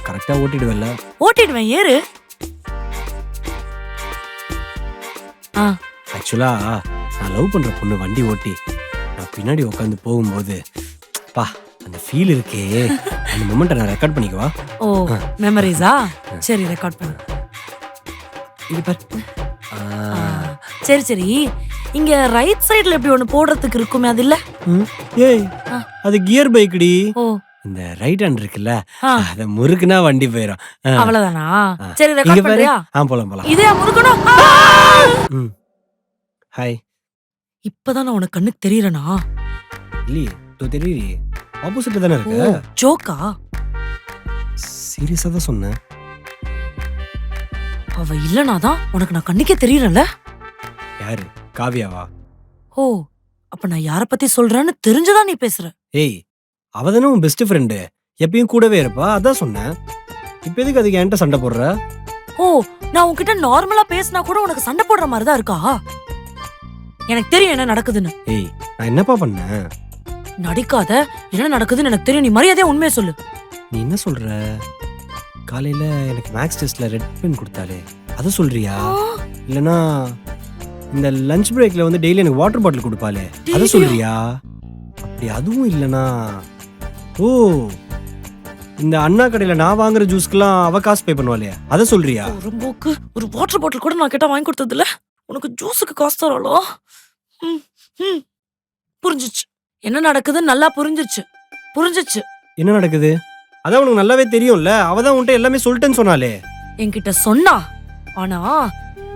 கரெக்டா ஓட்டிடுவல்ல? ஓட்டிடுவேன், ஏறு. ஆக்சுவலா நான் லவ் பண்ற பொண்ணு வண்டி ஓட்டி நான் பின்னாடி உட்காந்து போகும்போது பா அந்த ஃபீல் இருக்கே, அந்த மொமெண்ட்டை நான் ரெக்கார்ட் பண்ணிக்கவா? ஓ மெமரிஸா? சரி ரெக்கார்ட் பண்ணு. இது பார். சரி சரி, இங்க ரைட் சைடுல எப்படி ஒண்ணு போடுறதுக்கு இருக்குமே, அது இல்ல? ஏய் அது கியர் பைக்டி. ஓ இந்த ரைட் ஹேண்ட் இருக்குல்ல, அத முறுக்குனா வண்டி போயிடும். அவ்வளவுதானா? சரி ரெக்கார்ட் பண்றியா? போலாம் போலாம். இதே முறுக்கணும். ஹாய். இப்பதான் நான் உனக்கு கண்ணுக்கு தெரியறனா? இல்லையே, தோ தெரியலையே. ஆப்போசிட்ல தானே இருக்கு. ஜோக்கா? சீரியஸா தான் சொன்னேன். அவ இல்லனாதான் உனக்கு நான் கண்ணுக்கே தெரியறல. யாரு? காவியாவா? ஓ அப்ப நான் யார பத்தி சொல்றேன்னு தெரிஞ்சுதான் நீ பேசுற? ஏய் அவதானே உன் பெஸ்ட் ஃப்ரெண்டு, எப்பயும் கூடவே இருப்பா, அதான் சொன்னேன். இப்ப எதுக்கு அதுக்கு என்கிட்ட சண்டை போடுற? ஓ நான் உன்கிட்ட நார்மலா பேசினா கூட உனக்கு சண்டை போடுற மாதிரி தான் இருக்கா? எனக்கு தெரியும் என்ன நடக்குதுன்னு. ஏய் நான் என்னப்பா பண்ணேன்? நடிக்காத, என்ன நடக்குதுன்னு எனக்கு தெரியும். நீ மரியாதையா உண்மையை சொல்லு. நீ என்ன சொல்ற? காலையில எனக்கு மேக்ஸ் டெஸ்ட்ல ரெட் பென் கொடுத்தாலே அத சொல்றியா? இல்லனா இந்த லஞ்ச் பிரேக்ல வந்து டெய்லி எனக்கு வாட்டர் பாட்டில் கொடுப்பாளே அத சொல்றியா? அப்படி அதுவும் இல்லனா, ஓ இந்த அண்ணா கடையில நான் வாங்குற ஜூஸ்க்குலாம் அவ காசு பே பண்ணுவாளே அத சொல்றியா? ரொம்பக்கு ஒரு வாட்டர் பாட்டில் கூட நான் கேட்டா வாங்கி கொடுத்தது இல்ல, உனக்கு ஜூஸுக்கு காசு தராளோ? புரிஞ்சிச்சு என்ன நடக்குதுன்னு, நல்லா புரிஞ்சிச்சு. என்ன நடக்குது? அதான் உனக்கு நல்லாவே தெரியும்ல, அவதான் உன்கிட்ட எல்லாமே சொல்லிட்டேன்னு சொன்னாலே. என்கிட்ட சொன்னா, ஆனா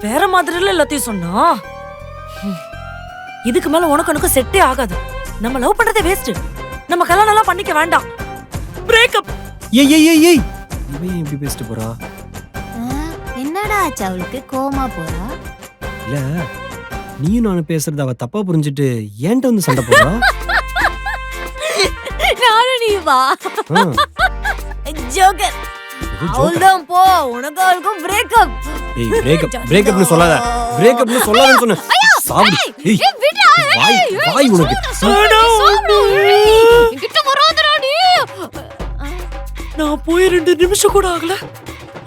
வேற மாதிரில எல்லாத்தையும் சொன்னா. இதுக்கு மேல உனக்கு செட்டே ஆகாது. நம்ம லவ் பண்றதே வேஸ்ட். நம்ம கல்யாணம் எல்லாம் பண்ணிக்க வேண்டாம். பிரேக்கப். ஏய் ஏய் ஏய் ஏய் இவன் இப்படி பேசிட்டு போறா? என்னடா ஆச்சு அவளுக்கு? கோமா போறா? இல்ல நீயும் நானும் பேசுறது அவ தப்பா புரிஞ்சுட்டு ஏன்ட்ட வந்து சண்டை போடுறா? நானும் நீ வா. ஜோக்கர். அவள்தான் போ, உனக்கு அவளுக்கும் பிரேக்கப். ஏய் பிரேக்கப்னு சொல்லாத. பிரேக்கப்னு சொல்லாதன்னு சொன்னேன். சாவு. ஏய் வாய் உனக்கு. கிட்ட வராதடா நீ. நான் போய் 2 நிமிஷம் கூட ஆகல,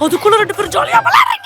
அதுக்குள்ள 2 பேரும் ஜாலியா விளையாடுறீங்க.